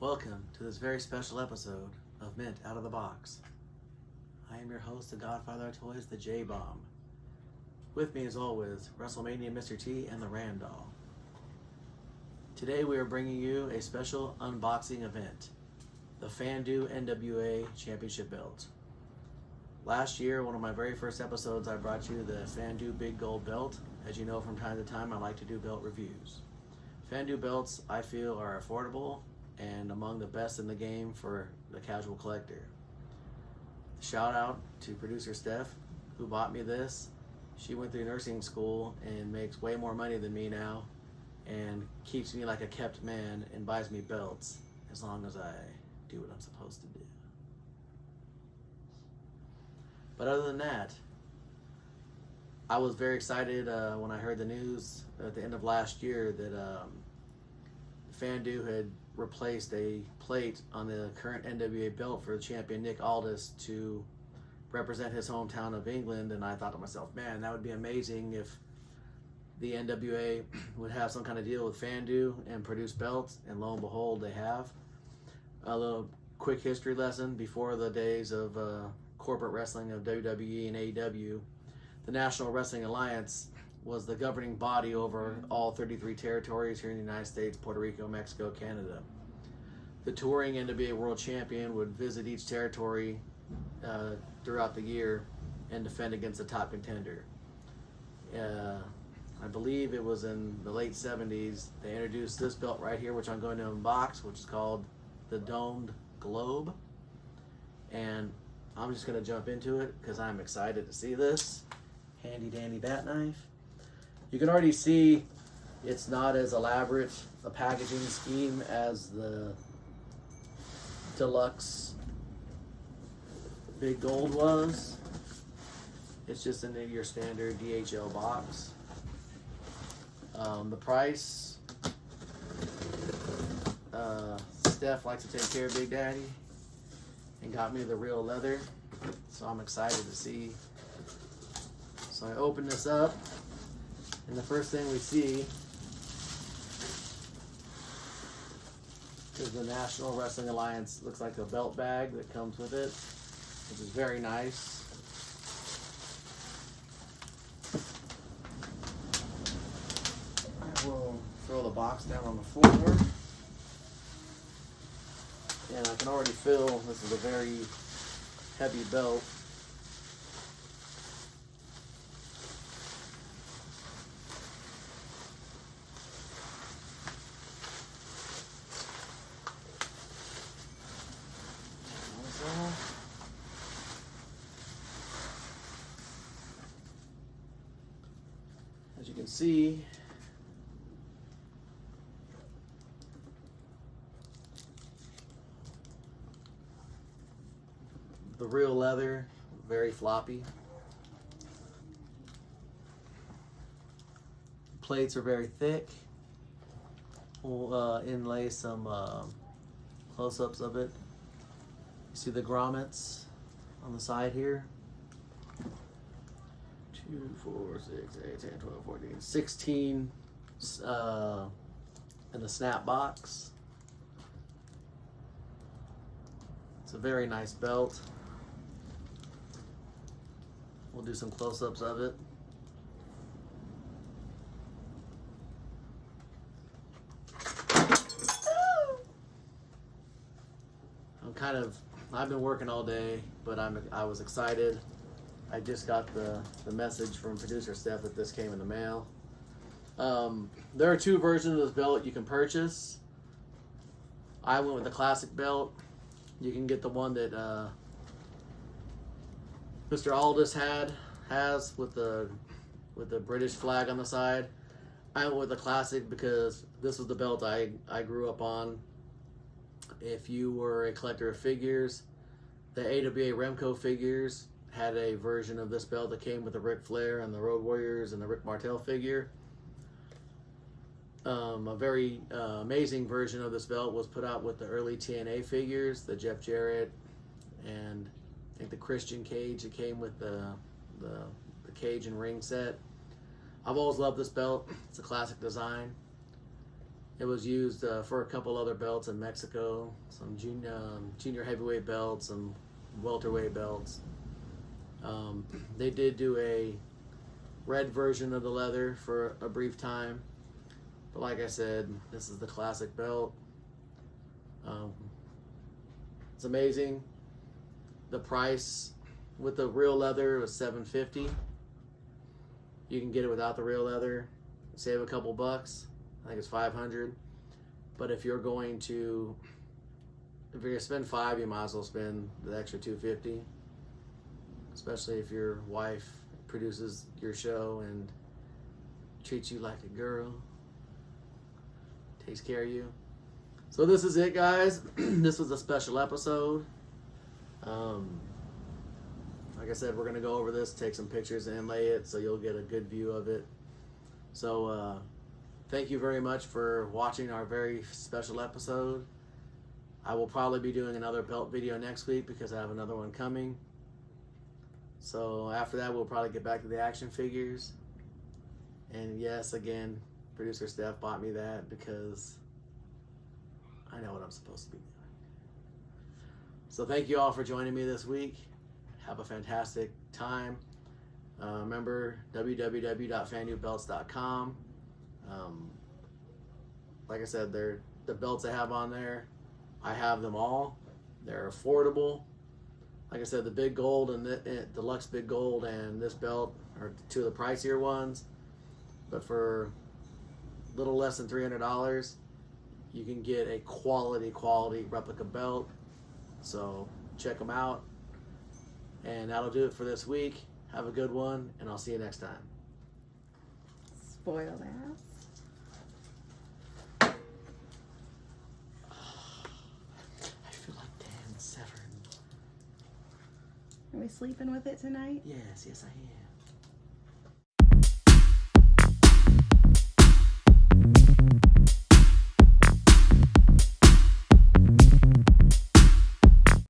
Welcome to this very special episode of Mint Out of the Box. I am your host, the Godfather of Toys, the J-Bomb. With me as always, WrestleMania Mr. T and the Randall. Today we are bringing you a special unboxing event, the Fandu NWA Championship Belt. Last year, one of my very first episodes, I brought you the Fandu Big Gold Belt. As you know, from time to time, I like to do belt reviews. Fandu belts, I feel, are affordable and among the best in the game for the casual collector. Shout out to producer Steph, who bought me this. She went through nursing school and makes way more money than me now and keeps me like a kept man and buys me belts as long as I do what I'm supposed to do. But other than that, I was very excited when I heard the news at the end of last year that Fandu had replaced a plate on the current NWA belt for champion Nick Aldis to represent his hometown of England, and I thought to myself, man, that would be amazing if the NWA would have some kind of deal with Fandu and produce belts, and lo and behold, they have. A little quick history lesson: before the days of corporate wrestling of WWE and AEW, the National Wrestling Alliance was the governing body over all 33 territories here in the United States, Puerto Rico, Mexico, Canada. The touring NWA World Champion would visit each territory throughout the year and defend against the top contender. I believe it was in the late 70s, they introduced this belt right here, which I'm going to unbox, which is called the Domed Globe. And I'm just going to jump into it because I'm excited to see this. Handy dandy bat knife. You can already see it's not as elaborate a packaging scheme as the deluxe Big Gold was. It's just in your standard DHL box. The price, Steph likes to take care of Big Daddy and got me the real leather, so I'm excited to see. So I open this up, and the first thing we see is the National Wrestling Alliance. Looks like a belt bag that comes with it, which is very nice. I will throw the box down on the floor, and I can already feel this is a very heavy belt. As you can see, the real leather, very floppy. Plates are very thick. We'll inlay some close-ups of it. You see the grommets on the side here. 2, 4, 6, 8, 10, 12, 14, 16 in the snap box. It's a very nice belt. We'll do some close-ups of it. I've been working all day, but I was excited. I just got the message from producer Steph that this came in the mail. There are 2 versions of this belt you can purchase. I went with the classic belt. You can get the one that Mr. Aldis has with the British flag on the side. I went with the classic because this was the belt I grew up on. If you were a collector of figures, the AWA Remco figures had a version of this belt that came with the Ric Flair and the Road Warriors and the Rick Martel figure. A very amazing version of this belt was put out with the early TNA figures, the Jeff Jarrett and I think the Christian cage that came with the cage and ring set. I've always loved this belt. It's a classic design. It was used for a couple other belts in Mexico, some junior heavyweight belts, some welterweight belts. They did do a red version of the leather for a brief time, but like I said, this is the classic belt. It's amazing. The price with the real leather was $750. You can get it without the real leather, save a couple bucks. I think it's $500. But if you're going to spend $5, you might as well spend the extra $250. Especially if your wife produces your show and treats you like a girl, takes care of you. So this is it, guys. This was a special episode. Like I said, we're going to go over this, take some pictures and inlay it so you'll get a good view of it. So thank you very much for watching our very special episode. I will probably be doing another belt video next week because I have another one coming. So after that, we'll probably get back to the action figures. And yes, again, producer Steph bought me that because I know what I'm supposed to be doing. So thank you all for joining me this week. Have a fantastic time. Remember, www.fandubelts.com. Like I said, the belts I have on there, I have them all. They're affordable. Like I said, the big gold and the deluxe big gold and this belt are two of the pricier ones. But for a little less than $300, you can get a quality replica belt. So check them out. And that'll do it for this week. Have a good one, and I'll see you next time. Spoiled ass. I feel like Dan Severn. Are we sleeping with it tonight? Yes, I am.